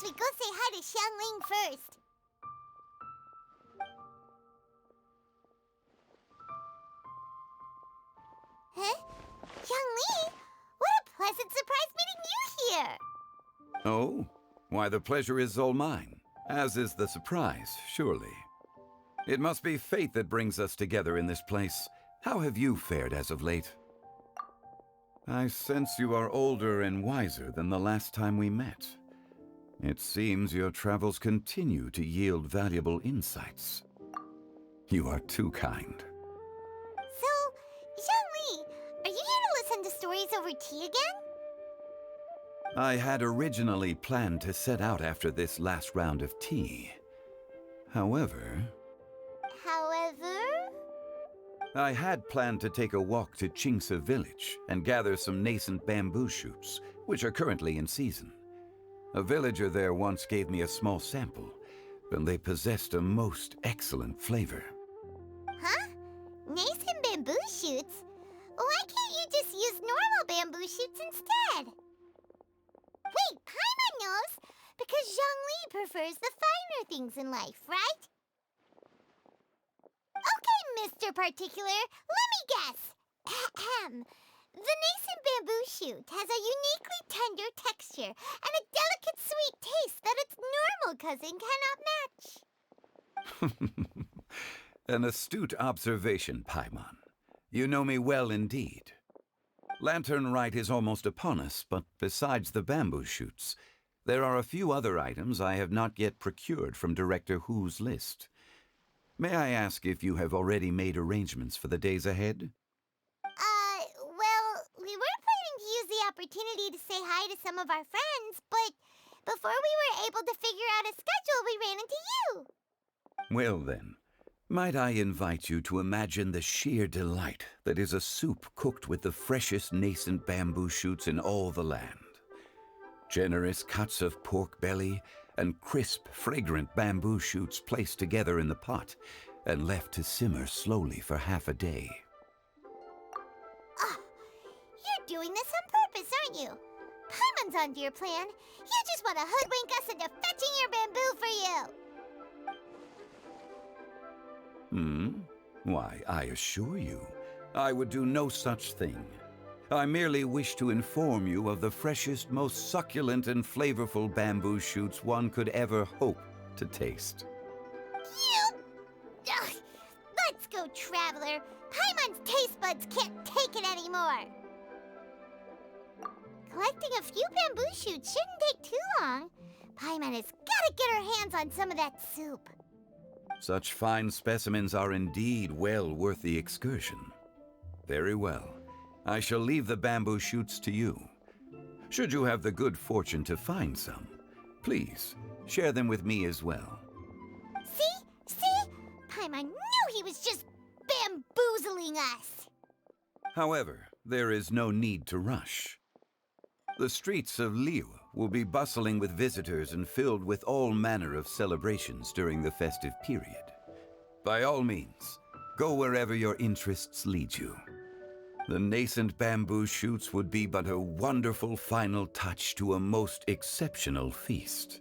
we go say hi to Xiangling first. Huh? Xiangling? What a pleasant surprise meeting you here! Oh? Why, the pleasure is all mine, as is the surprise, surely. It must be fate that brings us together in this place. How have you fared as of late? I sense you are older and wiser than the last time we met. It seems your travels continue to yield valuable insights. You are too kind. So, Xiangling, are you here to listen to stories over tea again? I had originally planned to set out after this last round of tea. However, I had planned to take a walk to Qingse village and gather some nascent bamboo shoots, which are currently in season. A villager there once gave me a small sample, and they possessed a most excellent flavor. Huh? Nascent bamboo shoots? Why can't you just use normal bamboo shoots instead? Wait, Paimon knows! Because Zhongli prefers the finer things in life, right? Okay, Mr. Particular, let me guess. Ahem. The nascent bamboo shoot has a uniquely tender texture and a delicate sweet taste that its normal cousin cannot match. An astute observation, Paimon. You know me well indeed. Lantern Rite is almost upon us, but besides the bamboo shoots, there are a few other items I have not yet procured from Director Hu's list. May I ask if you have already made arrangements for the days ahead? Well, we were planning to use the opportunity to say hi to some of our friends, but before we were able to figure out a schedule, we ran into you. Well then, might I invite you to imagine the sheer delight that is a soup cooked with the freshest nascent bamboo shoots in all the land. Generous cuts of pork belly and crisp, fragrant bamboo shoots placed together in the pot and left to simmer slowly for half a day. Oh, you're doing this on purpose, aren't you? Paimon's onto your plan. You just want to hoodwink us into fetching your bamboo for you. Why, I assure you, I would do no such thing. I merely wish to inform you of the freshest, most succulent and flavorful bamboo shoots one could ever hope to taste. Ugh, let's go, Traveler. Paimon's taste buds can't take it anymore. Collecting a few bamboo shoots shouldn't take too long. Paimon has got to get her hands on some of that soup. Such fine specimens are indeed well worth the excursion. Very well. I shall leave the bamboo shoots to you. Should you have the good fortune to find some, please share them with me as well. See? Paimon knew he was just bamboozling us. However, there is no need to rush. The streets of Liu will be bustling with visitors and filled with all manner of celebrations during the festive period. By all means, go wherever your interests lead you. The nascent bamboo shoots would be but a wonderful final touch to a most exceptional feast.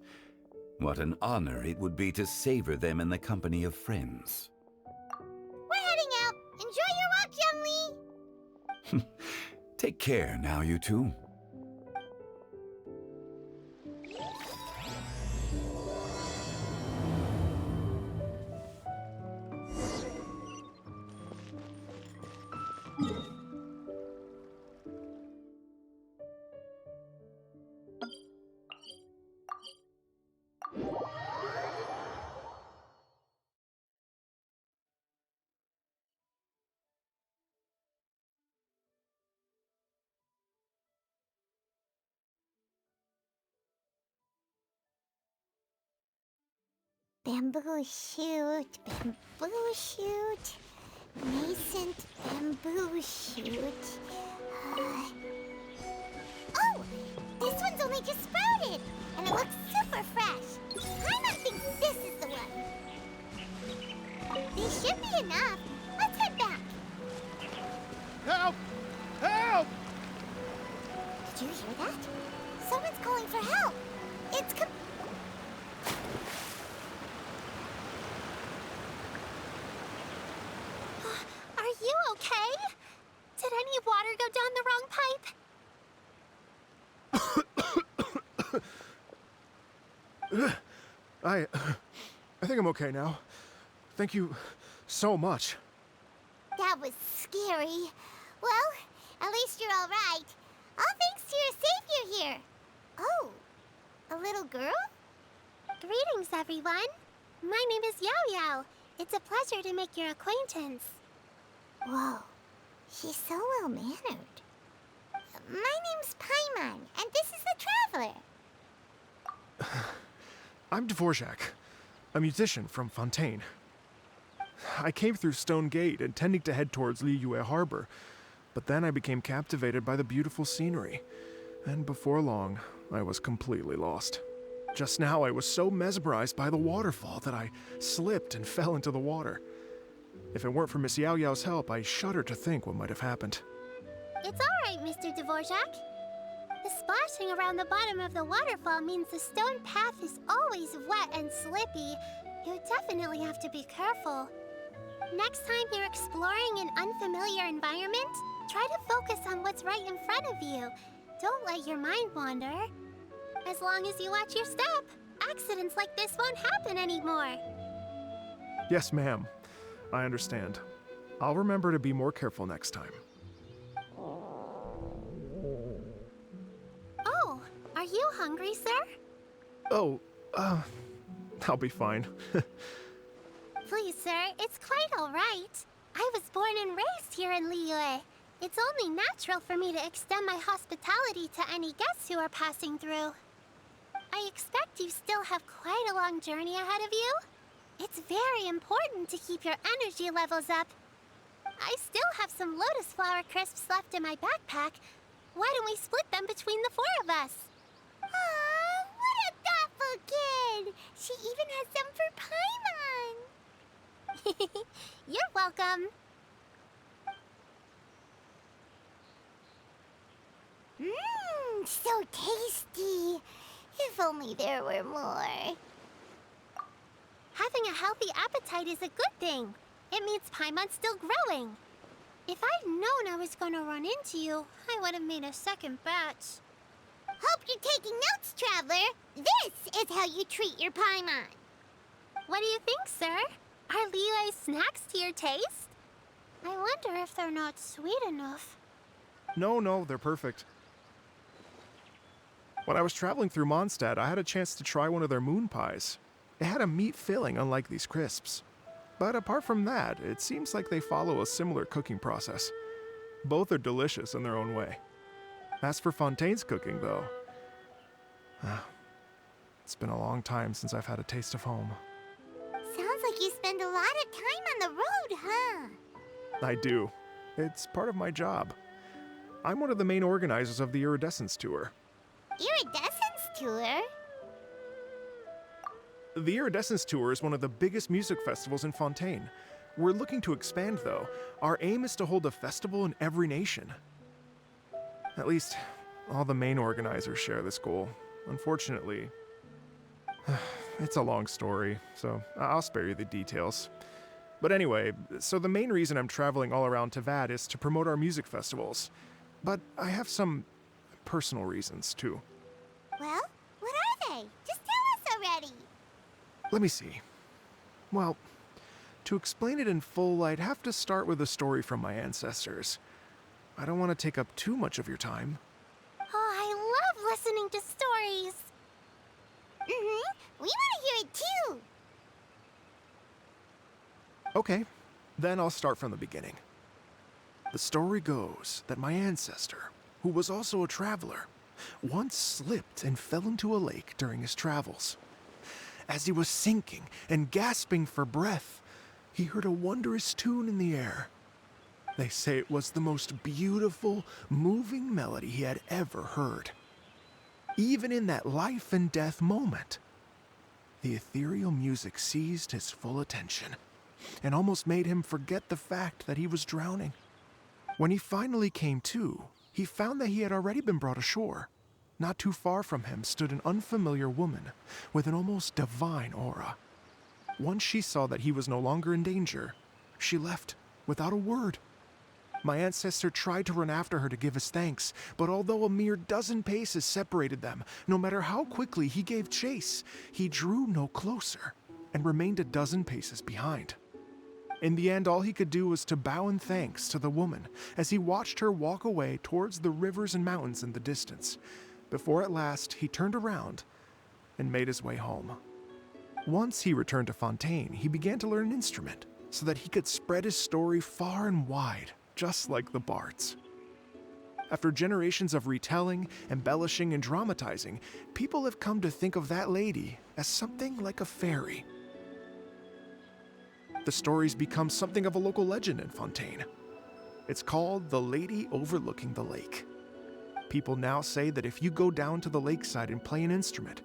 What an honor it would be to savor them in the company of friends. We're heading out. Enjoy your walk, Young Lee. Take care now, you two. Bamboo shoot, nascent bamboo shoot. Oh, this one's only just sprouted, and it looks super fresh. Paimon thinks this is the one. These should be enough. Let's head back. Help! Help! Did you hear that? Someone's calling for help. It's I think I'm okay now. Thank you so much. That was scary. Well, at least you're all right. All thanks to your savior here. Oh, a little girl? Greetings, everyone. My name is Yao Yao. It's a pleasure to make your acquaintance. Whoa, she's so well-mannered. My name's Paimon, and this is the Traveler. I'm Dvorak, a musician from Fontaine. I came through Stone Gate intending to head towards Liyue Harbor, but then I became captivated by the beautiful scenery, and before long, I was completely lost. Just now, I was so mesmerized by the waterfall that I slipped and fell into the water. If it weren't for Miss Yao Yao's help, I shudder to think what might have happened. It's all right, Mr. Dvorak. The splashing around the bottom of the waterfall means the stone path is always wet and slippy. You definitely have to be careful. Next time you're exploring an unfamiliar environment, try to focus on what's right in front of you. Don't let your mind wander. As long as you watch your step, accidents like this won't happen anymore. Yes, ma'am. I understand. I'll remember to be more careful next time. Oh, are you hungry, sir? Oh, I'll be fine. Please, sir, it's quite all right. I was born and raised here in Liyue. It's only natural for me to extend my hospitality to any guests who are passing through. I expect you still have quite a long journey ahead of you. It's very important to keep your energy levels up. I still have some lotus flower crisps left in my backpack. Why don't we split them between the four of us? Aw, what a thoughtful kid! She even has some for Paimon. You're welcome. Mmm, so tasty. If only there were more. Having a healthy appetite is a good thing. It means Paimon's still growing. If I'd known I was going to run into you, I would have made a second batch. Hope you're taking notes, Traveler. This is how you treat your Paimon. What do you think, sir? Are Liyue snacks to your taste? I wonder if they're not sweet enough. No, they're perfect. When I was traveling through Mondstadt, I had a chance to try one of their moon pies. It had a meat filling, unlike these crisps. But apart from that, it seems like they follow a similar cooking process. Both are delicious in their own way. As for Fontaine's cooking, though, it's been a long time since I've had a taste of home. Sounds like you spend a lot of time on the road, huh? I do. It's part of my job. I'm one of the main organizers of the Iridescence Tour. Iridescence Tour? The Iridescence Tour is one of the biggest music festivals in Fontaine. We're looking to expand, though. Our aim is to hold a festival in every nation. At least, all the main organizers share this goal. Unfortunately, it's a long story, so I'll spare you the details. But anyway, so the main reason I'm traveling all around Tavad is to promote our music festivals. But I have some personal reasons, too. Well, what are they? Just tell us already. Let me see. Well, to explain it in full, I'd have to start with a story from my ancestors. I don't want to take up too much of your time. Oh, I love listening to stories. We want to hear it too. Okay, then I'll start from the beginning. The story goes that my ancestor, who was also a traveler, once slipped and fell into a lake during his travels. As he was sinking and gasping for breath, he heard a wondrous tune in the air. They say it was the most beautiful, moving melody he had ever heard. Even in that life and death moment, the ethereal music seized his full attention and almost made him forget the fact that he was drowning. When he finally came to, he found that he had already been brought ashore. Not too far from him stood an unfamiliar woman with an almost divine aura. Once she saw that he was no longer in danger, she left without a word. My ancestor tried to run after her to give his thanks, but although a mere dozen paces separated them, no matter how quickly he gave chase, he drew no closer and remained a dozen paces behind. In the end, all he could do was to bow in thanks to the woman as he watched her walk away towards the rivers and mountains in the distance, before at last he turned around and made his way home. Once he returned to Fontaine, he began to learn an instrument so that he could spread his story far and wide, just like the bards. After generations of retelling, embellishing, and dramatizing, people have come to think of that lady as something like a fairy. The story's become something of a local legend in Fontaine. It's called the Lady Overlooking the Lake. People now say that if you go down to the lakeside and play an instrument,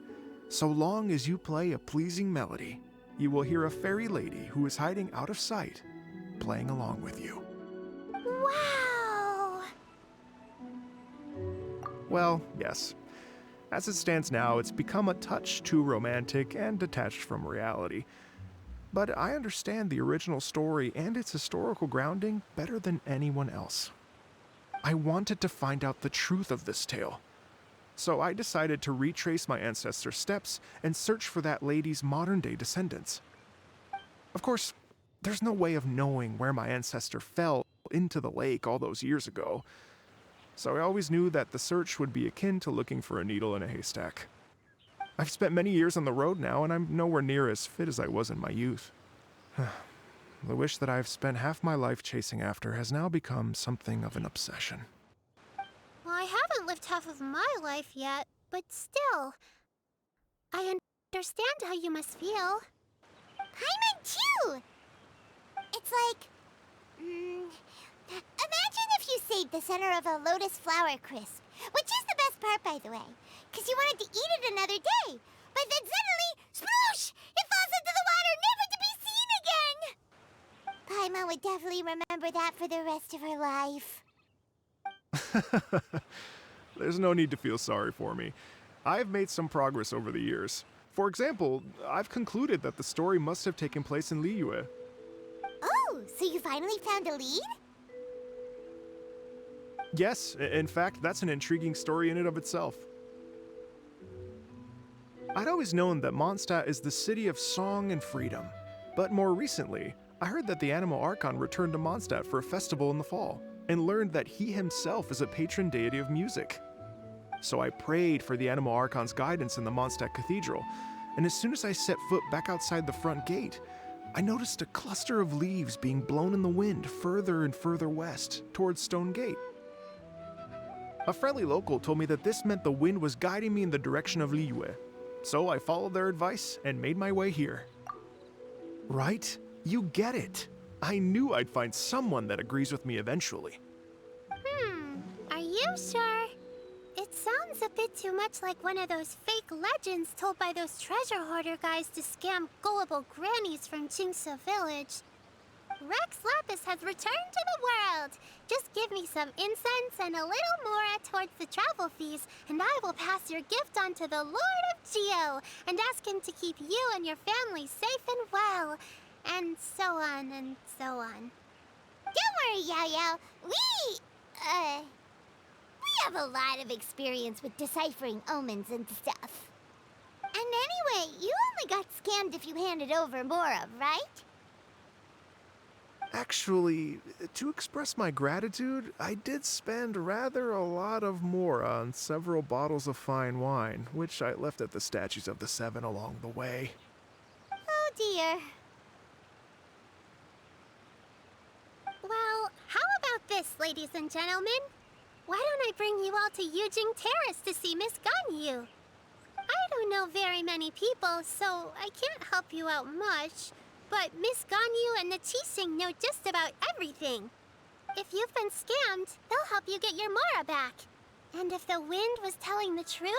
so long as you play a pleasing melody, you will hear a fairy lady who is hiding out of sight, playing along with you. Wow! Well, yes. As it stands now, it's become a touch too romantic and detached from reality. But I understand the original story and its historical grounding better than anyone else. I wanted to find out the truth of this tale. So I decided to retrace my ancestors' steps and search for that lady's modern-day descendants. Of course, there's no way of knowing where my ancestor fell into the lake all those years ago, so I always knew that the search would be akin to looking for a needle in a haystack. I've spent many years on the road now, and I'm nowhere near as fit as I was in my youth. The wish that I've spent half my life chasing after has now become something of an obsession. Well, I haven't lived half of my life yet, but still, I understand how you must feel. Paimon too! It's like... imagine if you saved the center of a lotus flower crisp, which is the best part, by the way, because you wanted to eat it another day. But then suddenly, sploosh! It falls into the water, never to be seen again! Paimon would definitely remember that for the rest of her life. There's no need to feel sorry for me. I've made some progress over the years. For example, I've concluded that the story must have taken place in Liyue. Oh, so you finally found a lead? Yes, in fact, that's an intriguing story in and of itself. I'd always known that Mondstadt is the city of song and freedom, but more recently, I heard that the Animal Archon returned to Mondstadt for a festival in the fall, and learned that he himself is a patron deity of music. So I prayed for the Animal Archon's guidance in the Mondstadt Cathedral, and as soon as I set foot back outside the front gate, I noticed a cluster of leaves being blown in the wind further and further west, towards Stone Gate. A friendly local told me that this meant the wind was guiding me in the direction of Liyue, so I followed their advice and made my way here. Right? You get it. I knew I'd find someone that agrees with me eventually. Are you sure? It sounds a bit too much like one of those fake legends told by those treasure hoarder guys to scam gullible grannies from Jingsa Village. Rex Lapis has returned to the world. Just give me some incense and a little more towards the travel fees, and I will pass your gift on to the Lord of Geo and ask him to keep you and your family safe and well. And so on and so on. Don't worry, Yao Yao. We have a lot of experience with deciphering omens and stuff. And anyway, you only got scammed if you handed over Mora, right? Actually, to express my gratitude, I did spend rather a lot of Mora on several bottles of fine wine, which I left at the Statues of the Seven along the way. Oh dear. Well, how about this, ladies and gentlemen? Why don't I bring you all to Yujing Terrace to see Miss Ganyu? I don't know very many people, so I can't help you out much. But Miss Ganyu and the Qixing know just about everything. If you've been scammed, they'll help you get your Mora back. And if the wind was telling the truth,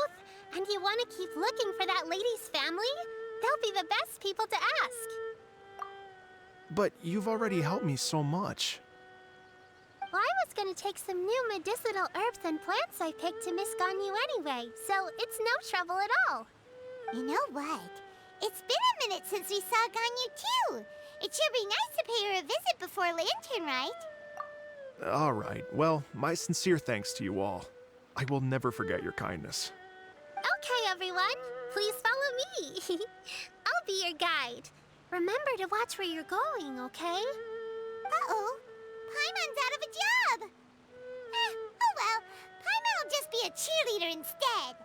and you want to keep looking for that lady's family, they'll be the best people to ask. But you've already helped me so much. Well, I was gonna take some new medicinal herbs and plants I picked to Miss Ganyu anyway, so it's no trouble at all. You know what? It's been a minute since we saw Ganyu too. It should be nice to pay her a visit before Lantern, right? All right, well, my sincere thanks to you all. I will never forget your kindness. Okay, everyone. Please follow me. I'll be your guide. Remember to watch where you're going, okay? Uh-oh. Paimon's out of a job. Oh well. Paimon will just be a cheerleader instead.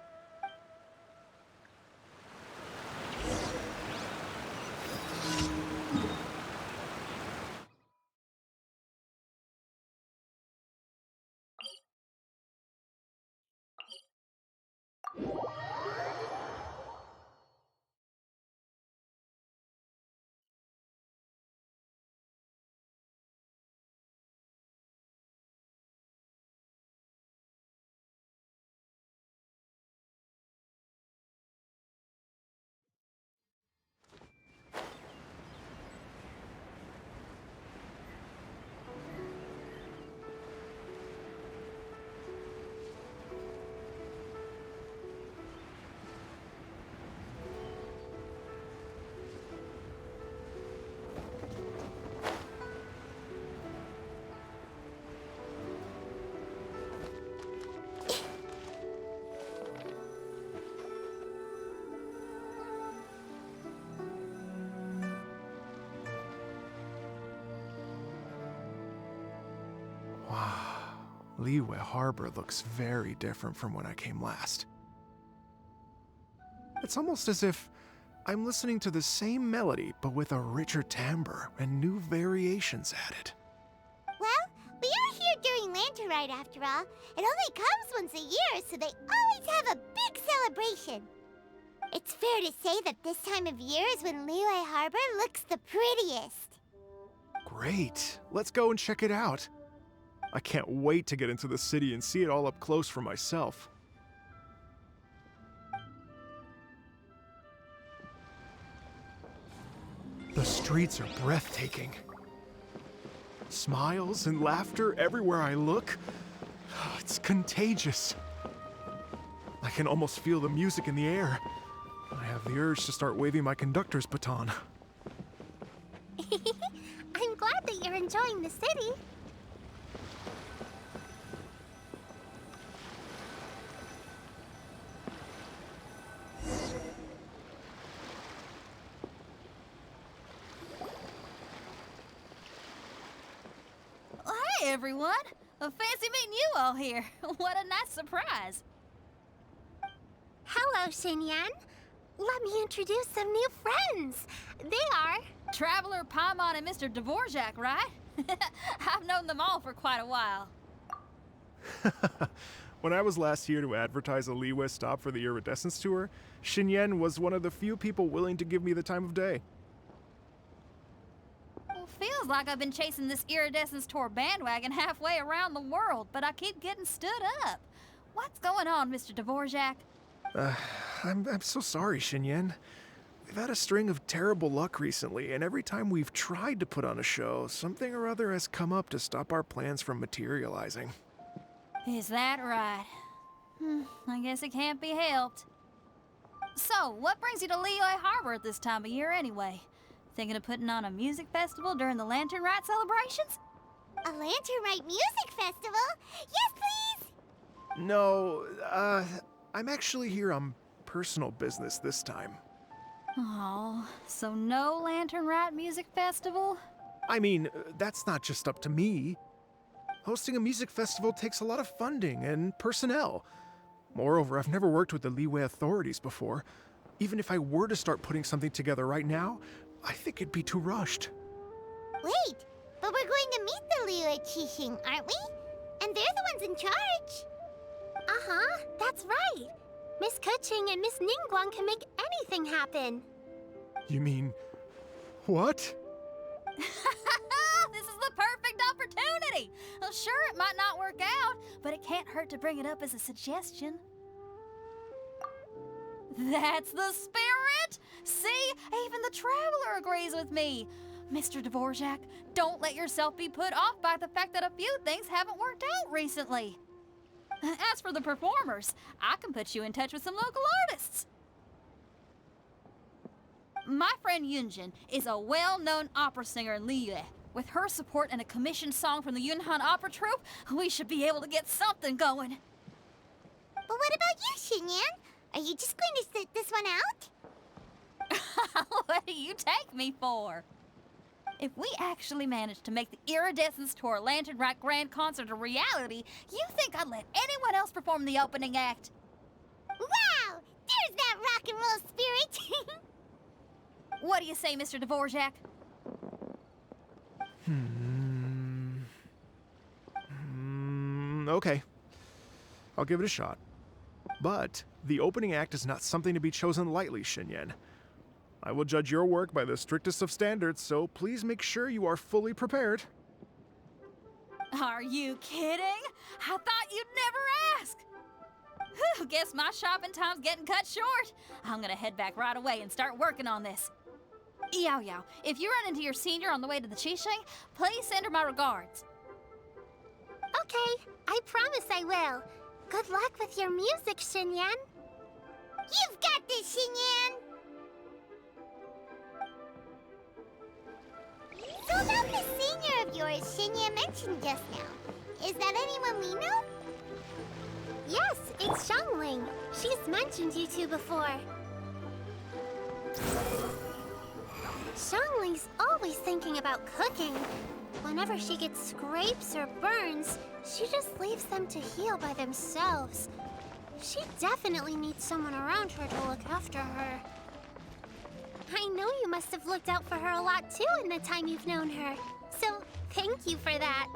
Wow, Liyue Harbor looks very different from when I came last. It's almost as if I'm listening to the same melody, but with a richer timbre and new variations added. Well, we are here during Lantern Rite after all. It only comes once a year, so they always have a big celebration. It's fair to say that this time of year is when Liyue Harbor looks the prettiest. Great, let's go and check it out. I can't wait to get into the city and see it all up close for myself. The streets are breathtaking. Smiles and laughter everywhere I look. It's contagious. I can almost feel the music in the air. I have the urge to start waving my conductor's baton. I'm glad that you're enjoying the city. Hey, everyone. Fancy meeting you all here. What a nice surprise. Hello, Xinyan. Let me introduce some new friends. They are... Traveler, Paimon, and Mr. Dvorak, right? I've known them all for quite a while. When I was last here to advertise a Liyue stop for the Iridescence Tour, Xinyan was one of the few people willing to give me the time of day. Well, feels like I've been chasing this Iridescence Tour bandwagon halfway around the world, but I keep getting stood up. What's going on, Mr. Dvorak? I'm so sorry, Xinyan. We've had a string of terrible luck recently, and every time we've tried to put on a show, something or other has come up to stop our plans from materializing. Is that right? I guess it can't be helped. So, what brings you to Liyue Harbor at this time of year anyway? Thinking of putting on a music festival during the Lantern Rite celebrations? A Lantern Rite music festival? Yes, please! No, I'm actually here on personal business this time. Oh, so no Lantern Rite music festival? I mean, that's not just up to me. Hosting a music festival takes a lot of funding and personnel. Moreover, I've never worked with the Liyue authorities before. Even if I were to start putting something together right now, I think it'd be too rushed. Wait, but we're going to meet the Liyue Qixing, aren't we? And they're the ones in charge. Uh-huh, that's right. Miss Kuching and Miss Ningguang can make anything happen. You mean... what? This is the perfect opportunity! Well, sure, it might not work out, but it can't hurt to bring it up as a suggestion. That's the spirit! See, even the Traveler agrees with me. Mr. Dvorak, don't let yourself be put off by the fact that a few things haven't worked out recently. As for the performers, I can put you in touch with some local artists. My friend Yunjin is a well-known opera singer in Liyue. With her support and a commissioned song from the Yunhan Opera Troupe, we should be able to get something going. But what about you, Xinyan? Are you just going to sit this one out? What do you take me for? If we actually manage to make the Iridescence Tour Lantern Rite Grand Concert a reality, you think I'd let anyone else perform the opening act? Wow! There's that rock and roll spirit! What do you say, Mr. Dvorak? Okay. I'll give it a shot. But the opening act is not something to be chosen lightly, Xinyan. I will judge your work by the strictest of standards, so please make sure you are fully prepared. Are you kidding? I thought you'd never ask. Whew, guess my shopping time's getting cut short. I'm gonna head back right away and start working on this. Yao Yao, if you run into your senior on the way to the Qixing, please send her my regards. Okay, I promise I will. Good luck with your music, Xinyan. You've got this, Xinyan! So about the senior of yours Xinyan mentioned just now, is that anyone we know? Yes, it's Xiangling. She's mentioned you two before. Xiangling's always thinking about cooking. Whenever she gets scrapes or burns, she just leaves them to heal by themselves. She definitely needs someone around her to look after her. I know you must have looked out for her a lot too in the time you've known her. So, thank you for that.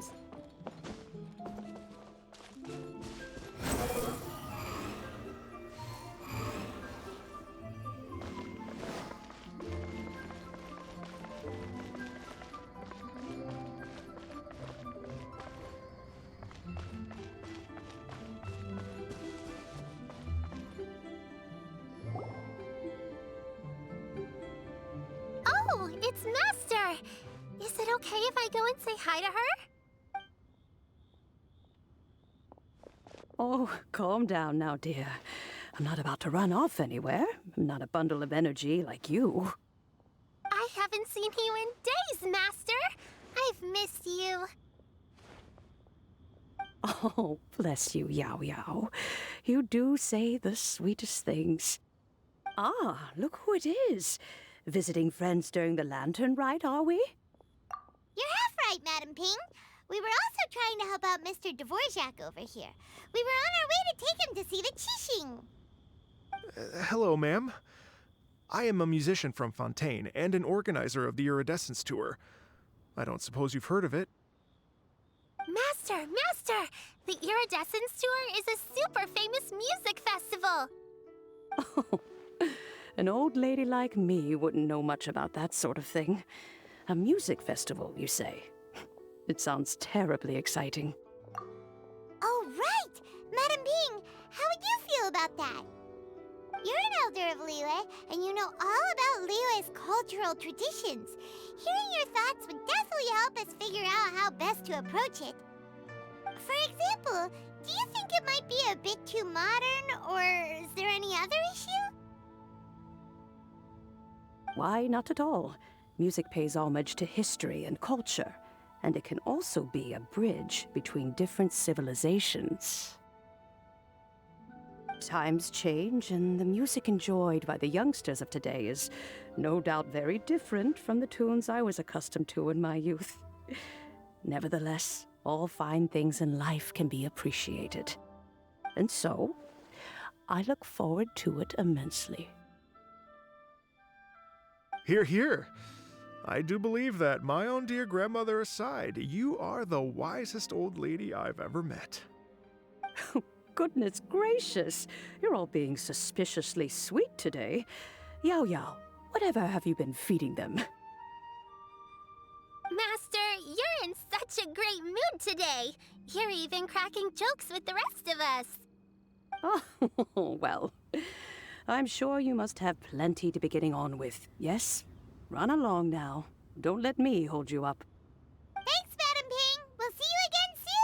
Oh, it's Master! Is it okay if I go and say hi to her? Oh, calm down now, dear. I'm not about to run off anywhere. I'm not a bundle of energy like you. I haven't seen you in days, Master! I've missed you. Oh, bless you, Yao Yao. You do say the sweetest things. Ah, look who it is. Visiting friends during the Lantern Rite, are we? You're half right, Madam Ping. We were also trying to help out Mr. Dvorak over here. We were on our way to take him to see the Qixing. Hello, ma'am. I am a musician from Fontaine and an organizer of the Iridescence Tour. I don't suppose you've heard of it. Master! Master! The Iridescence Tour is a super famous music festival! Oh, an old lady like me wouldn't know much about that sort of thing. A music festival, you say? It sounds terribly exciting. Oh, right! Madam Ping, how would you feel about that? You're an elder of Liyue, and you know all about Liyue's cultural traditions. Hearing your thoughts would definitely help us figure out how best to approach it. For example, do you think it might be a bit too modern, or is there any other issue? Why, not at all. Music pays homage to history and culture, and it can also be a bridge between different civilizations. Times change, and the music enjoyed by the youngsters of today is no doubt very different from the tunes I was accustomed to in my youth. Nevertheless, all fine things in life can be appreciated. And so, I look forward to it immensely. Hear, hear. I do believe that, my own dear grandmother aside, you are the wisest old lady I've ever met. Goodness gracious, you're all being suspiciously sweet today. Yao Yao, whatever have you been feeding them? Master, you're in such a great mood today. You're even cracking jokes with the rest of us. Oh, well, I'm sure you must have plenty to be getting on with, yes? Run along now. Don't let me hold you up. Thanks, Madam Ping. We'll see you again soon.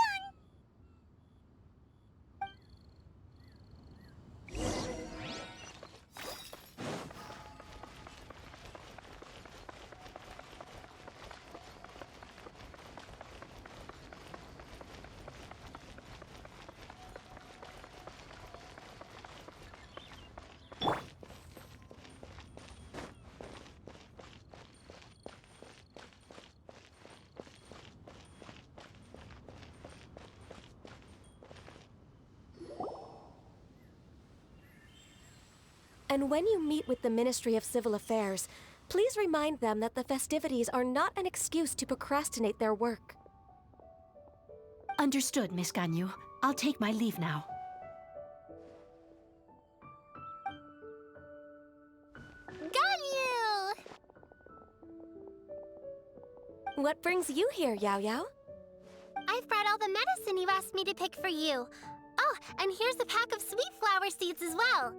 And when you meet with the Ministry of Civil Affairs, please remind them that the festivities are not an excuse to procrastinate their work. Understood, Miss Ganyu. I'll take my leave now. Ganyu! What brings you here, Yao Yao? I've brought all the medicine you asked me to pick for you. Oh, and here's a pack of sweet flower seeds as well.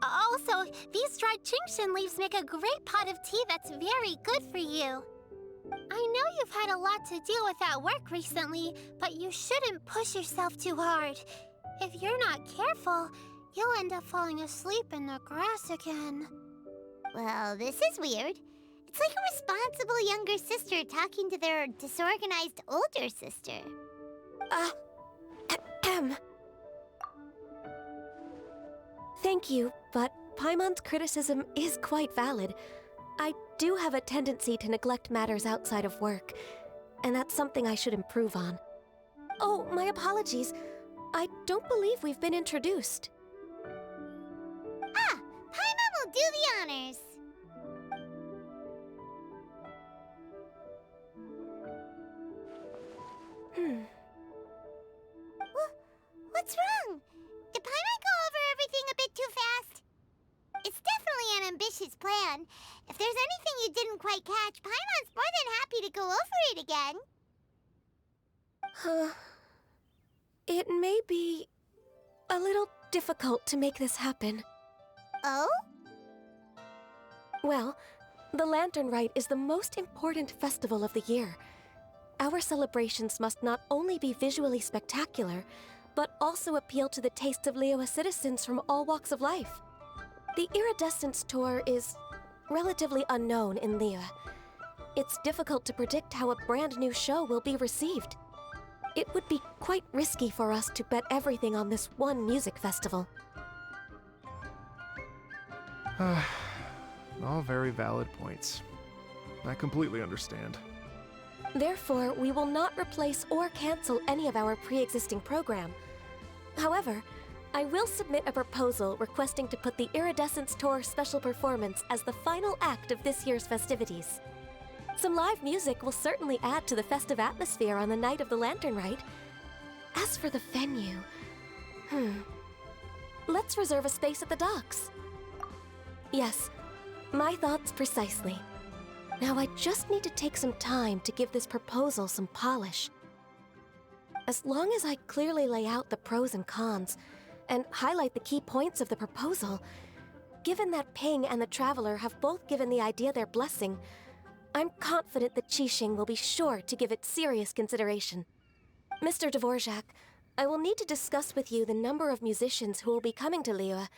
Also, these dried chingshin leaves make a great pot of tea that's very good for you. I know you've had a lot to deal with at work recently, but you shouldn't push yourself too hard. If you're not careful, you'll end up falling asleep in the grass again. Well, this is weird. It's like a responsible younger sister talking to their disorganized older sister. Thank you, but Paimon's criticism is quite valid. I do have a tendency to neglect matters outside of work, and that's something I should improve on. Oh, my apologies. I don't believe we've been introduced. Ah, Paimon will do the honors. What's wrong? Did Paimon go over everything a bit too fast? It's definitely an ambitious plan. If there's anything you didn't quite catch, Paimon's more than happy to go over it again. It may be a little difficult to make this happen. Oh? Well, the Lantern Rite is the most important festival of the year. Our celebrations must not only be visually spectacular, but also appeal to the tastes of Liyue citizens from all walks of life. The Iridescence Tour is relatively unknown in Liyue. It's difficult to predict how a brand new show will be received. It would be quite risky for us to bet everything on this one music festival. All very valid points. I completely understand. Therefore, we will not replace or cancel any of our pre-existing program. However, I will submit a proposal requesting to put the Iridescence Tour special performance as the final act of this year's festivities. Some live music will certainly add to the festive atmosphere on the night of the Lantern Rite. As for the venue, let's reserve a space at the docks. Yes, my thoughts precisely. Now I just need to take some time to give this proposal some polish. As long as I clearly lay out the pros and cons, and highlight the key points of the proposal, given that Ping and the Traveler have both given the idea their blessing, I'm confident that Qixing will be sure to give it serious consideration. Mr. Dvorak, I will need to discuss with you the number of musicians who will be coming to Liyue,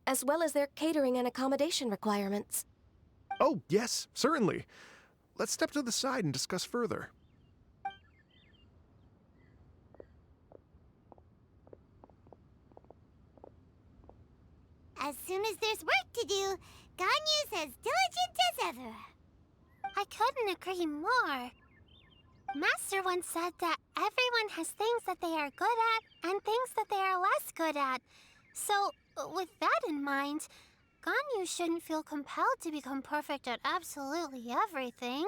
as well as their catering and accommodation requirements. Oh, yes, certainly. Let's step to the side and discuss further. As soon as there's work to do, Ganyu's as diligent as ever. I couldn't agree more. Master once said that everyone has things that they are good at and things that they are less good at. So, with that in mind, Ganyu shouldn't feel compelled to become perfect at absolutely everything.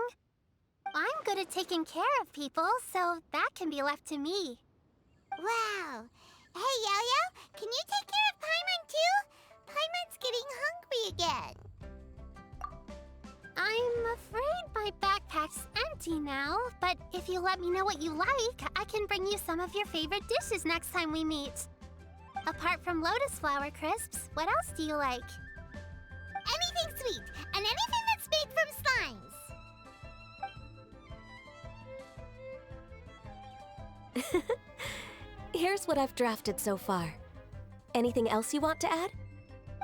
I'm good at taking care of people, so that can be left to me. Wow. Hey, Yo-Yo, can you take care of Paimon too? Paimon's getting hungry again. I'm afraid my backpack's empty now, but if you let me know what you like, I can bring you some of your favorite dishes next time we meet. Apart from lotus flower crisps, what else do you like? Anything sweet, and anything that's made from slimes. Here's what I've drafted so far. Anything else you want to add?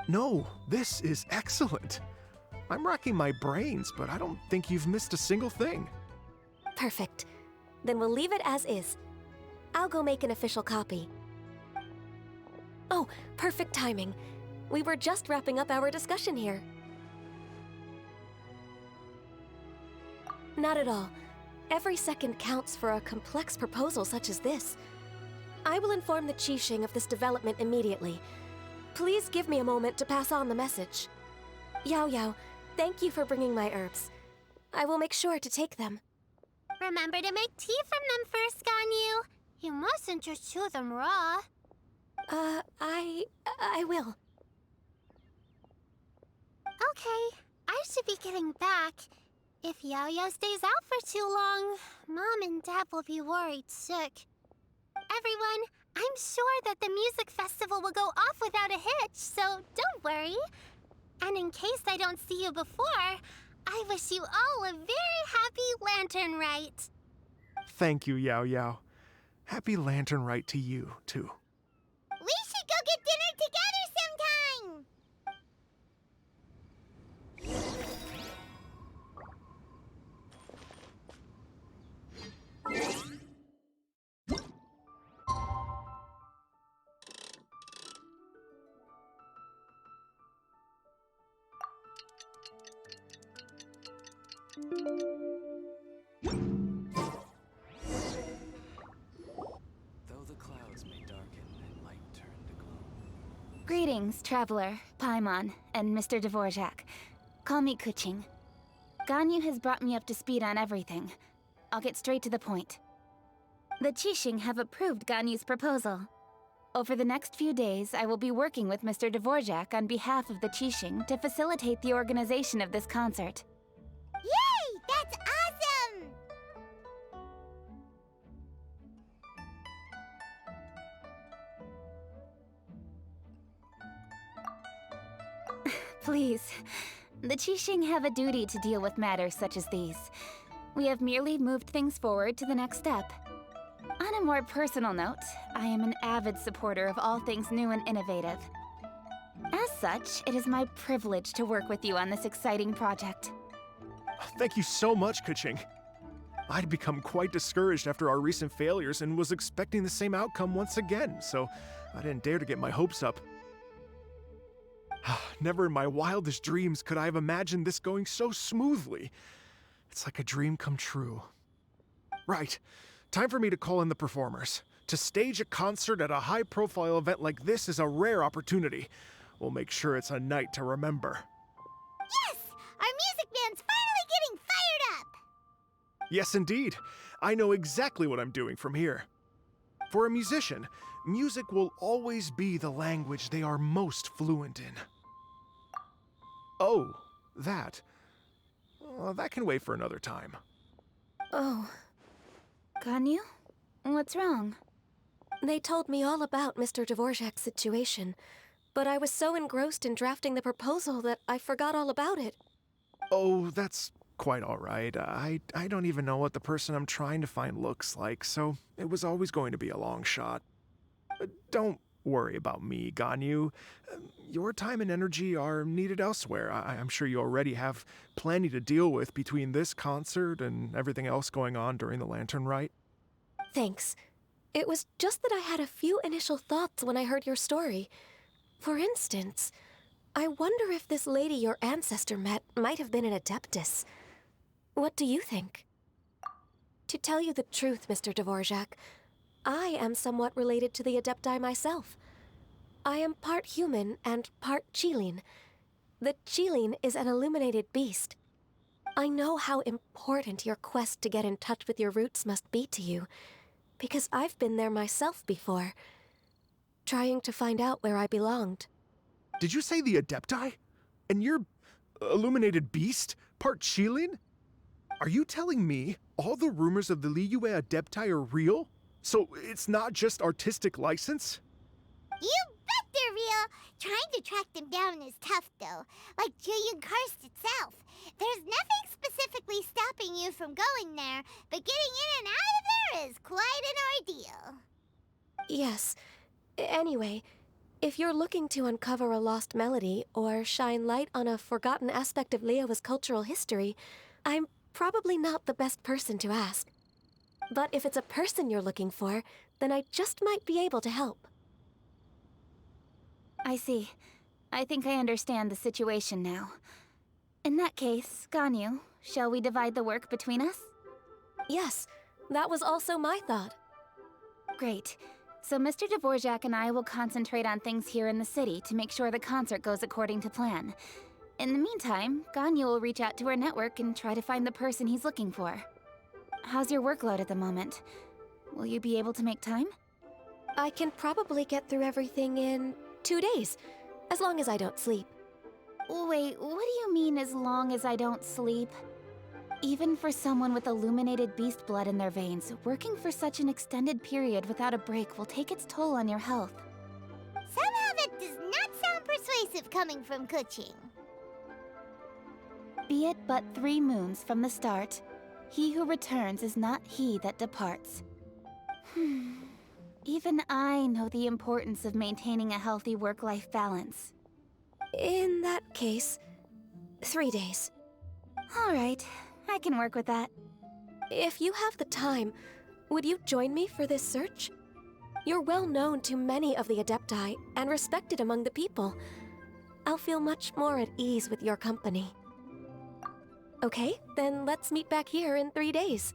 No, this is excellent. I'm racking my brains, but I don't think you've missed a single thing. Perfect. Then we'll leave it as is. I'll go make an official copy. Oh, perfect timing. We were just wrapping up our discussion here. Not at all. Every second counts for a complex proposal such as this. I will inform the Qixing of this development immediately. Please give me a moment to pass on the message. Yao Yao, thank you for bringing my herbs. I will make sure to take them. Remember to make tea from them first, Ganyu. You mustn't just chew them raw. I will. Okay, I should be getting back. If Yao Yao stays out for too long, Mom and Dad will be worried sick. Everyone, I'm sure that the music festival will go off without a hitch, so don't worry. And in case I don't see you before, I wish you all a very happy Lantern Rite. Thank you, Yao Yao. Happy Lantern Rite to you, too. We should go get dinner together sometime! Though the clouds may darken and light turn to gloom. Greetings, Traveler, Paimon, and Mr. Dvorak. Call me Kuching. Ganyu has brought me up to speed on everything. I'll get straight to the point. The Qixing have approved Ganyu's proposal. Over the next few days, I will be working with Mr. Dvorak on behalf of the Qixing to facilitate the organization of this concert. Yay! That's awesome! Please, the Qixing have a duty to deal with matters such as these. We have merely moved things forward to the next step. On a more personal note, I am an avid supporter of all things new and innovative. As such, it is my privilege to work with you on this exciting project. Thank you so much, Kuching. I'd become quite discouraged after our recent failures and was expecting the same outcome once again, so I didn't dare to get my hopes up. Never in my wildest dreams could I have imagined this going so smoothly. It's like a dream come true. Right. Time for me to call in the performers. To stage a concert at a high-profile event like this is a rare opportunity. We'll make sure it's a night to remember. Yes! Our music band's finally getting fired up! Yes, indeed. I know exactly what I'm doing from here. For a musician, music will always be the language they are most fluent in. Oh, that. That can wait for another time. Oh. Ganyu? What's wrong? They told me all about Mr. Dvorak's situation, but I was so engrossed in drafting the proposal that I forgot all about it. Oh, that's quite all right. I don't even know what the person I'm trying to find looks like, so it was always going to be a long shot. Don't worry about me, Ganyu. Your time and energy are needed elsewhere. I'm sure you already have plenty to deal with between this concert and everything else going on during the Lantern Rite. Thanks. It was just that I had a few initial thoughts when I heard your story. For instance, I wonder if this lady your ancestor met might have been an Adeptus. What do you think? To tell you the truth, Mr. Dvorak, I am somewhat related to the Adepti myself. I am part human and part Qilin. The Qilin is an illuminated beast. I know how important your quest to get in touch with your roots must be to you, because I've been there myself before, trying to find out where I belonged. Did you say the Adepti? And you're illuminated beast? Part Qilin? Are you telling me all the rumors of the Liyue Adepti are real? So it's not just artistic license? You bet they're real! Trying to track them down is tough, though. Like Julian Karst itself. There's nothing specifically stopping you from going there, but getting in and out of there is quite an ordeal. Yes. Anyway, if you're looking to uncover a lost melody or shine light on a forgotten aspect of Liyue's cultural history, I'm probably not the best person to ask. But if it's a person you're looking for, then I just might be able to help. I see. I think I understand the situation now. In that case, Ganyu, shall we divide the work between us? Yes, that was also my thought. Great. So Mr. Dvorak and I will concentrate on things here in the city to make sure the concert goes according to plan. In the meantime, Ganyu will reach out to her network and try to find the person he's looking for. How's your workload at the moment? Will you be able to make time? I can probably get through everything in 2 days, as long as I don't sleep. Wait, what do you mean as long as I don't sleep? Even for someone with illuminated beast blood in their veins, working for such an extended period without a break will take its toll on your health. Somehow that does not sound persuasive coming from Kuching. Be it but 3 moons from the start, he who returns is not he that departs. Even I know the importance of maintaining a healthy work-life balance. In that case, 3 days. All right, I can work with that. If you have the time, would you join me for this search? You're well known to many of the Adepti and respected among the people. I'll feel much more at ease with your company. Okay, then let's meet back here in 3 days.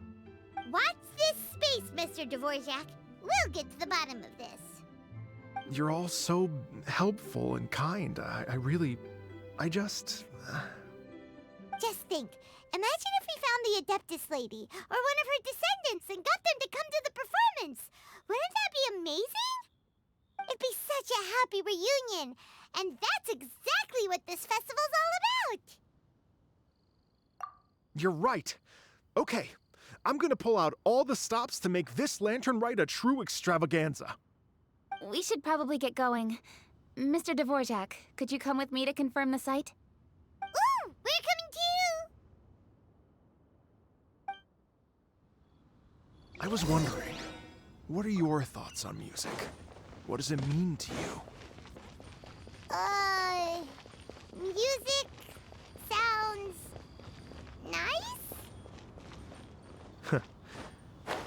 Watch this space, Mr. Dvorak. We'll get to the bottom of this. You're all so helpful and kind. I just... Just think, imagine if we found the Adeptus lady, or one of her descendants, and got them to come to the performance. Wouldn't that be amazing? It'd be such a happy reunion, and that's exactly what this festival's all about. You're right. Okay, I'm gonna pull out all the stops to make this lantern rite a true extravaganza. We should probably get going. Mr. Dvorak, could you come with me to confirm the site? Ooh, we're coming too! I was wondering, what are your thoughts on music? What does it mean to you? Music sounds nice?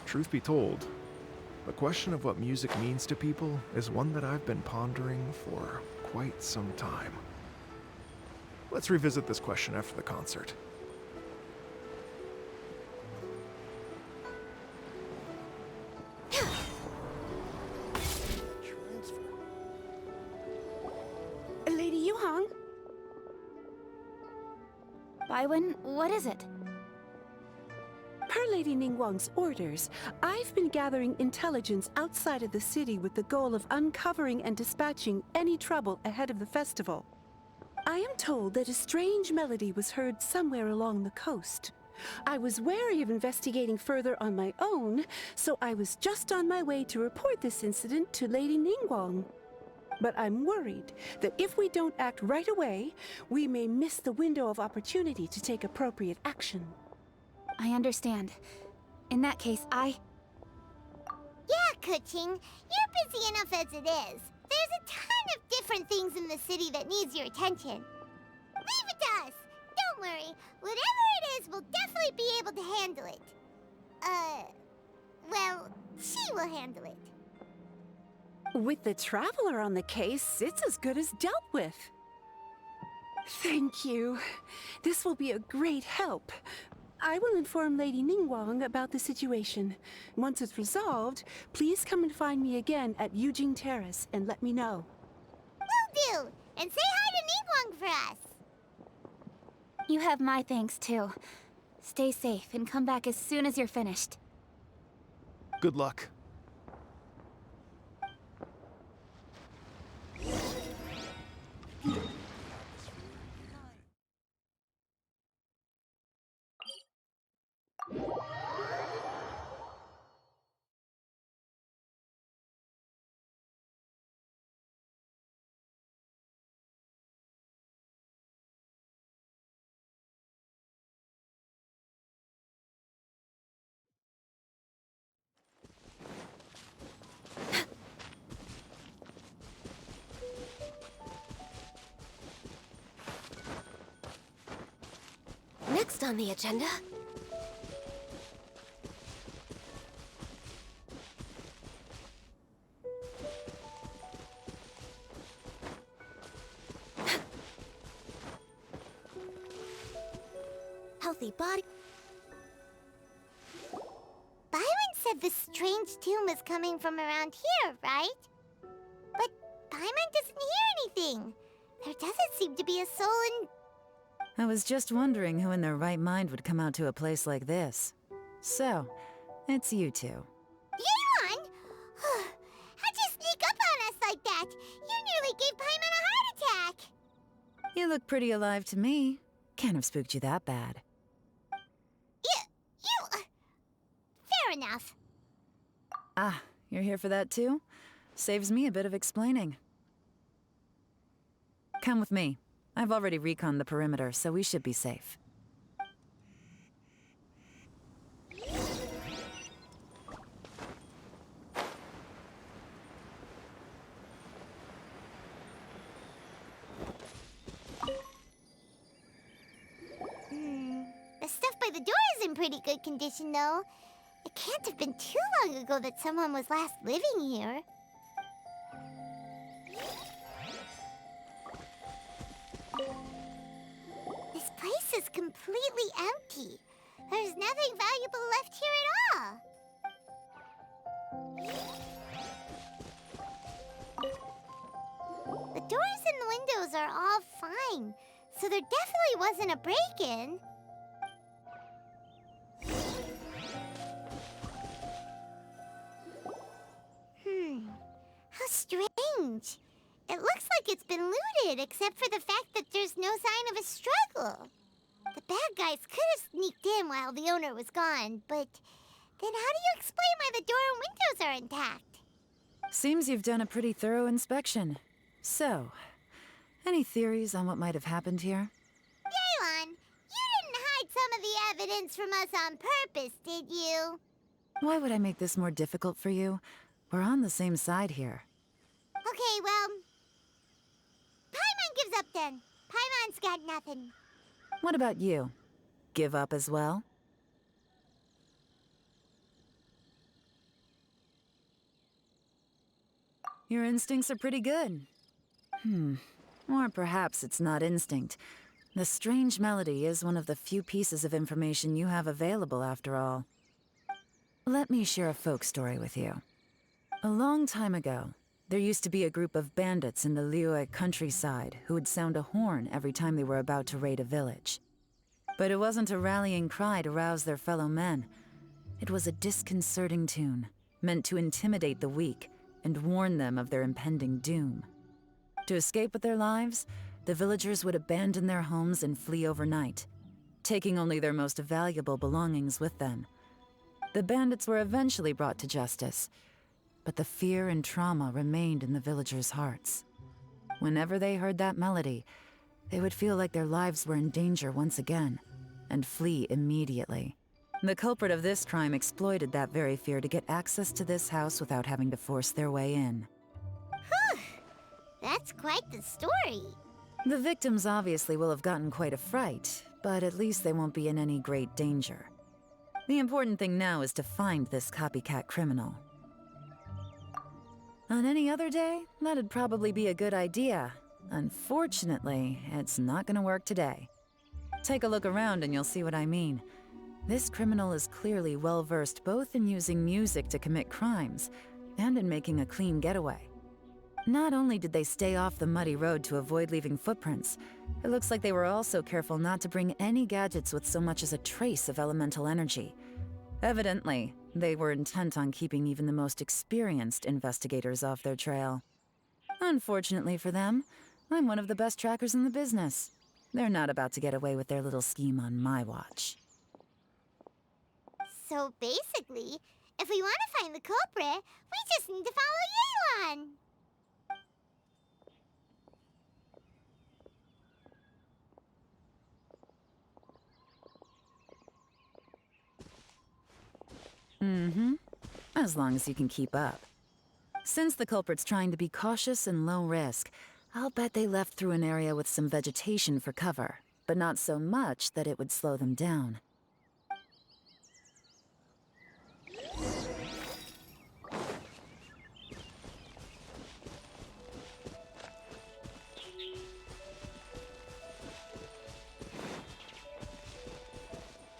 Truth be told, the question of what music means to people is one that I've been pondering for quite some time. Let's revisit this question after the concert. Lady Yuhang? Baiwen, what is it? Per Lady Ningguang's orders, I've been gathering intelligence outside of the city with the goal of uncovering and dispatching any trouble ahead of the festival. I am told that a strange melody was heard somewhere along the coast. I was wary of investigating further on my own, so I was just on my way to report this incident to Lady Ningguang. But I'm worried that if we don't act right away, we may miss the window of opportunity to take appropriate action. I understand. In that case, Yeah, Kuching, you're busy enough as it is. There's a ton of different things in the city that needs your attention. Leave it to us. Don't worry. Whatever it is, we'll definitely be able to handle it. Well, she will handle it. With the Traveler on the case, it's as good as dealt with. Thank you. This will be a great help. I will inform Lady Ningguang about the situation. Once it's resolved, please come and find me again at Yujing Terrace and let me know. Will do. And say hi to Ningguang for us. you have my thanks too. Stay safe and come back as soon as you're finished. Good luck. Next on the agenda... healthy body... Byron said the strange tune was coming from around here, right? But Paimon doesn't hear anything. There doesn't seem to be a soul in... I was just wondering who in their right mind would come out to a place like this. So, it's you two. Yeon! How'd you sneak up on us like that? You nearly gave Paimon a heart attack! You look pretty alive to me. Can't have spooked you that bad. Fair enough. Ah, you're here for that too? Saves me a bit of explaining. Come with me. I've already reconned the perimeter, so we should be safe. The stuff by the door is in pretty good condition, though. It can't have been too long ago that someone was last living here. This place is completely empty. There's nothing valuable left here at all. The doors and the windows are all fine, so there definitely wasn't a break-in. How strange. It looks like it's been looted, except for the fact that there's no sign of a struggle. The bad guys could have sneaked in while the owner was gone, but then how do you explain why the door and windows are intact? Seems you've done a pretty thorough inspection. So, any theories on what might have happened here? Yeon, you didn't hide some of the evidence from us on purpose, did you? Why would I make this more difficult for you? We're on the same side here. Okay, well... Paimon gives up then. Paimon's got nothing. What about you? Give up as well? Your instincts are pretty good. Or perhaps it's not instinct. The strange melody is one of the few pieces of information you have available, after all. Let me share a folk story with you. A long time ago, there used to be a group of bandits in the Liyue countryside who would sound a horn every time they were about to raid a village. But it wasn't a rallying cry to rouse their fellow men. It was a disconcerting tune, meant to intimidate the weak and warn them of their impending doom. To escape with their lives, the villagers would abandon their homes and flee overnight, taking only their most valuable belongings with them. The bandits were eventually brought to justice, but the fear and trauma remained in the villagers' hearts. Whenever they heard that melody, they would feel like their lives were in danger once again, and flee immediately. The culprit of this crime exploited that very fear to get access to this house without having to force their way in. That's quite the story. The victims obviously will have gotten quite a fright, but at least they won't be in any great danger. The important thing now is to find this copycat criminal. On any other day, that'd probably be a good idea. Unfortunately, it's not gonna work today. Take a look around and you'll see what I mean. This criminal is clearly well-versed both in using music to commit crimes and in making a clean getaway. Not only did they stay off the muddy road to avoid leaving footprints, it looks like they were also careful not to bring any gadgets with so much as a trace of elemental energy. Evidently, they were intent on keeping even the most experienced investigators off their trail. Unfortunately for them, I'm one of the best trackers in the business. They're not about to get away with their little scheme on my watch. So basically, if we want to find the culprit, we just need to follow Yeon. As long as you can keep up. Since the culprit's trying to be cautious and low risk, I'll bet they left through an area with some vegetation for cover, but not so much that it would slow them down.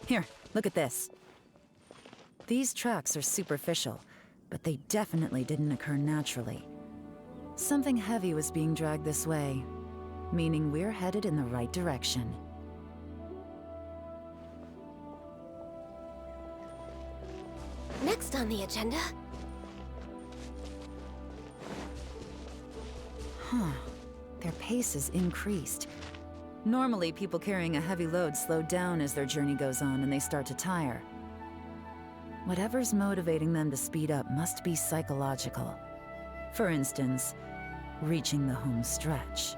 Here, look at this. These tracks are superficial, but they definitely didn't occur naturally. Something heavy was being dragged this way, meaning we're headed in the right direction. Next on the agenda... Huh. Their pace is increased. Normally, people carrying a heavy load slow down as their journey goes on and they start to tire. Whatever's motivating them to speed up must be psychological. For instance, reaching the home stretch.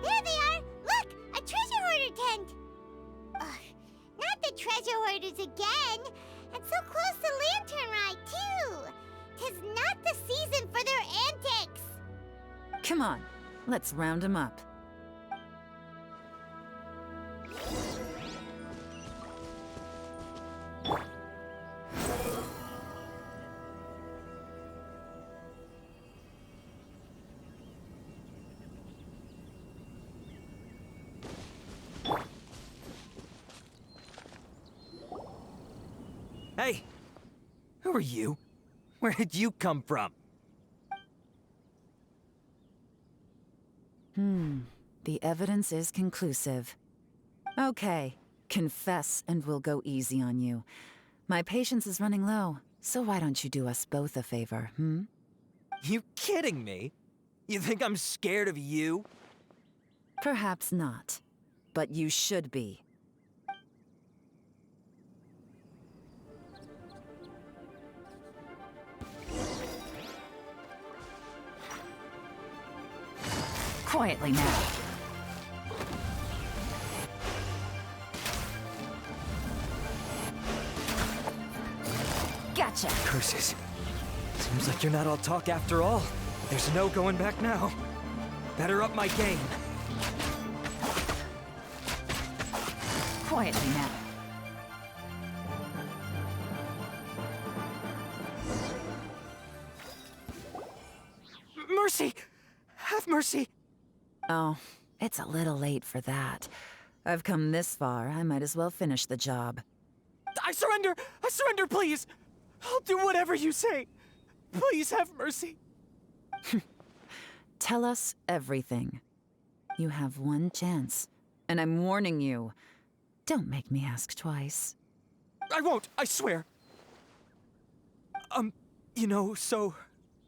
There they are! Look! A treasure hoarder tent! Ugh, not the treasure hoarders again! And so close to Lantern Rite, too! 'Tis not the season for their antics! Come on, let's round them up. Hey! Who are you? Where did you come from? The evidence is conclusive. Okay, confess and we'll go easy on you. My patience is running low, so why don't you do us both a favor, You kidding me? You think I'm scared of you? Perhaps not, but you should be. Quietly now. Gotcha! Curses. Seems like you're not all talk after all. There's no going back now. Better up my game. Quietly now. Mercy! Have mercy! Oh, it's a little late for that. I've come this far, I might as well finish the job. I surrender! I surrender, please! I'll do whatever you say. Please have mercy. Tell us everything. You have one chance, and I'm warning you. Don't make me ask twice. I won't, I swear. So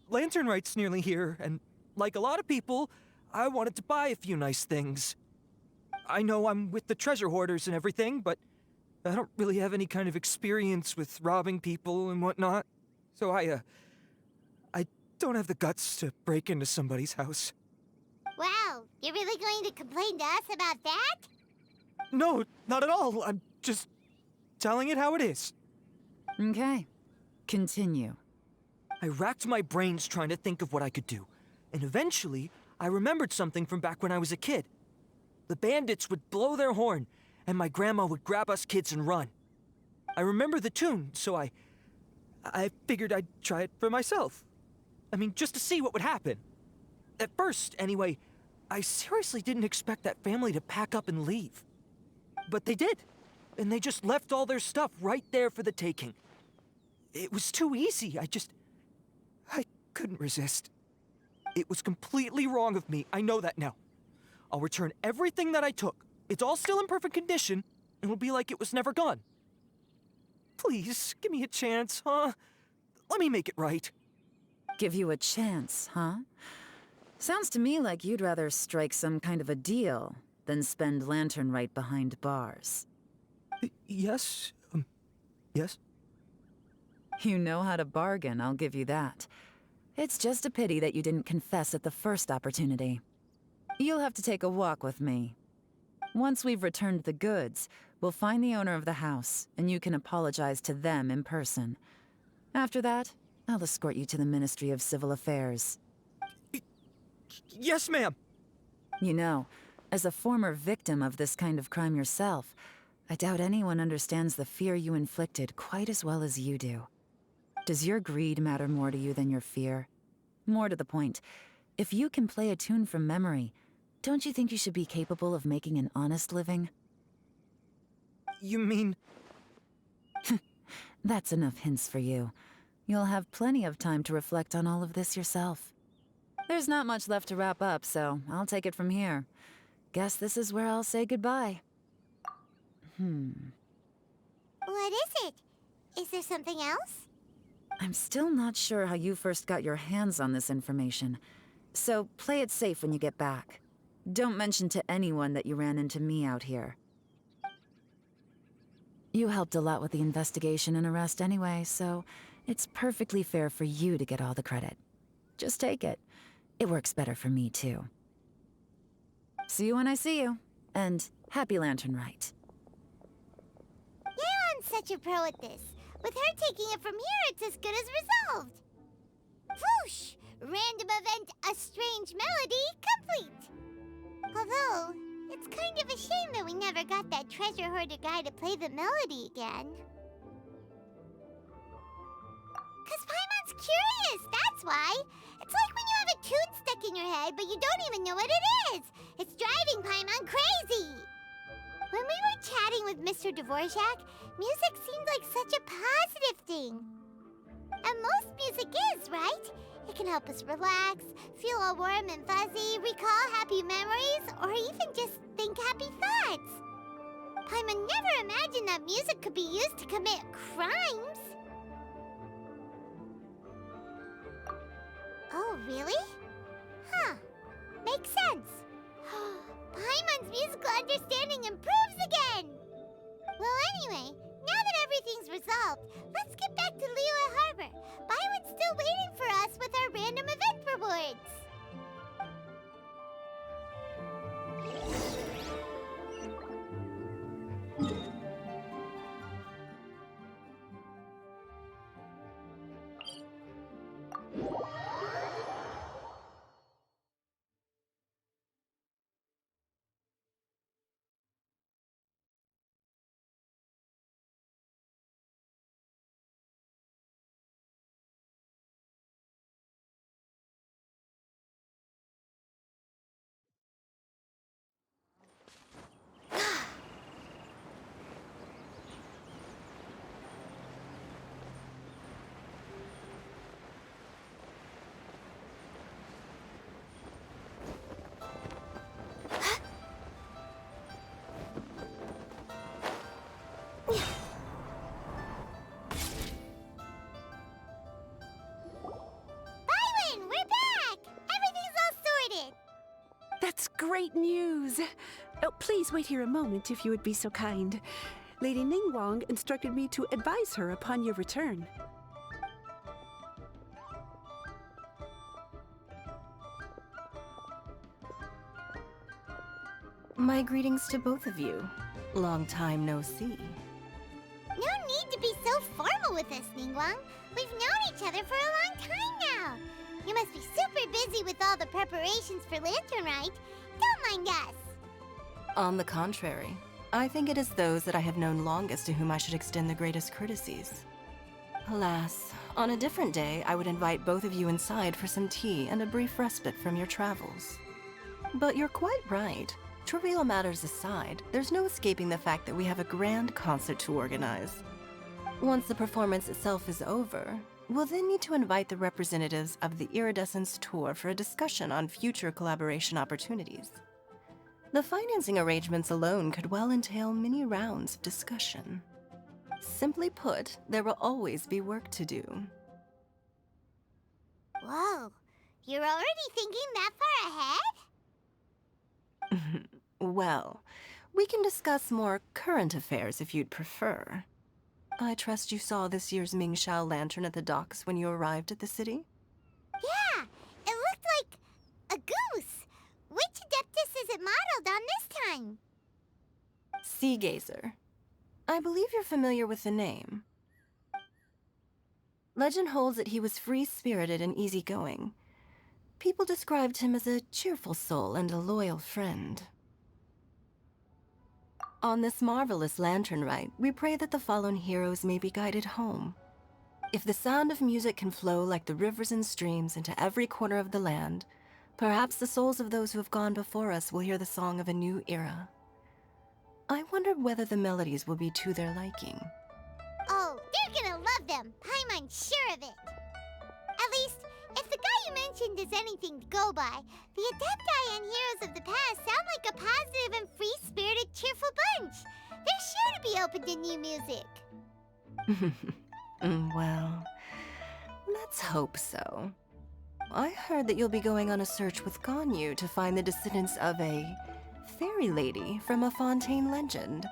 Lantern Rite's nearly here, and like a lot of people, I wanted to buy a few nice things. I know I'm with the treasure hoarders and everything, but I don't really have any kind of experience with robbing people and whatnot. So I don't have the guts to break into somebody's house. Wow, you're really going to complain to us about that? No, not at all. I'm just telling it how it is. Okay, continue. I racked my brains trying to think of what I could do, and eventually, I remembered something from back when I was a kid. The bandits would blow their horn, and my grandma would grab us kids and run. I remember the tune, so I figured I'd try it for myself. I mean, just to see what would happen. At first, anyway, I seriously didn't expect that family to pack up and leave. But they did, and they just left all their stuff right there for the taking. It was too easy, I couldn't resist. It was completely wrong of me, I know that now. I'll return everything that I took. It's all still in perfect condition, and it'll be like it was never gone. Please, give me a chance, huh? Let me make it right. Give you a chance, huh? Sounds to me like you'd rather strike some kind of a deal than spend Lantern Rite behind bars. Yes? Yes? You know how to bargain, I'll give you that. It's just a pity that you didn't confess at the first opportunity. You'll have to take a walk with me. Once we've returned the goods, we'll find the owner of the house, and you can apologize to them in person. After that, I'll escort you to the Ministry of Civil Affairs. Yes, ma'am! You know, as a former victim of this kind of crime yourself, I doubt anyone understands the fear you inflicted quite as well as you do. Does your greed matter more to you than your fear? More to the point, if you can play a tune from memory, don't you think you should be capable of making an honest living? You mean... That's enough hints for you. You'll have plenty of time to reflect on all of this yourself. There's not much left to wrap up, so I'll take it from here. Guess this is where I'll say goodbye. What is it? Is there something else? I'm still not sure how you first got your hands on this information, so play it safe when you get back. Don't mention to anyone that you ran into me out here. You helped a lot with the investigation and arrest anyway, so it's perfectly fair for you to get all the credit. Just take it. It works better for me, too. See you when I see you, and happy Lantern Rite. Yeon's such a pro at this. With her taking it from here, it's as good as resolved. Whoosh! Random event, a strange melody, complete! Although, it's kind of a shame that we never got that treasure hoarder guy to play the melody again. 'Cause Paimon's curious, that's why! It's like when you have a tune stuck in your head, but you don't even know what it is! It's driving Paimon crazy! When we were chatting with Mr. Dvorak, music seemed like such a positive thing. And most music is, right? It can help us relax, feel all warm and fuzzy, recall happy memories, or even just think happy thoughts. Paimon never imagined that music could be used to commit crimes. Oh, really? Huh. Makes sense. Paimon's musical understanding improves again! Well, anyway, now that everything's resolved, let's get back to Liyue Harbor. Byron's still waiting for us with our random event rewards. Byron, we're back! Everything's all sorted! That's great news! Oh, please wait here a moment if you would be so kind. Lady Ningguang instructed me to advise her upon your return. My greetings to both of you. Long time no see. No need to be so formal with us, Ningguang. We've known each other for a long time now. You must be super busy with all the preparations for Lantern Rite. Don't mind us. On the contrary, I think it is those that I have known longest to whom I should extend the greatest courtesies. Alas, on a different day, I would invite both of you inside for some tea and a brief respite from your travels. But you're quite right. Trivial matters aside, there's no escaping the fact that we have a grand concert to organize. Once the performance itself is over, we'll then need to invite the representatives of the Iridescence Tour for a discussion on future collaboration opportunities. The financing arrangements alone could well entail many rounds of discussion. Simply put, there will always be work to do. Whoa, you're already thinking that far ahead? Well, we can discuss more current affairs if you'd prefer. I trust you saw this year's Mingxiao lantern at the docks when you arrived at the city? Yeah, it looked like a goose. Which Adeptus is it modeled on this time? Sea Gazer. I believe you're familiar with the name. Legend holds that he was free-spirited and easygoing. People described him as a cheerful soul and a loyal friend. On this marvelous lantern rite, we pray that the fallen heroes may be guided home. If the sound of music can flow like the rivers and streams into every corner of the land, perhaps the souls of those who have gone before us will hear the song of a new era. I wonder whether the melodies will be to their liking. Oh, they're gonna love them. Paimon's sure of it. At least, if the guy you mentioned is anything to go by, the Adepti and Heroes of the Past sound like a positive and free-spirited, cheerful bunch. They're sure to be open to new music. Well, let's hope so. I heard that you'll be going on a search with Ganyu to find the descendants of a fairy lady from a Fontaine legend.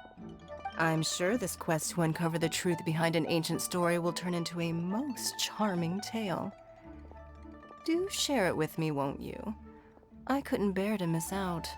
I'm sure this quest to uncover the truth behind an ancient story will turn into a most charming tale. Do share it with me, won't you? I couldn't bear to miss out.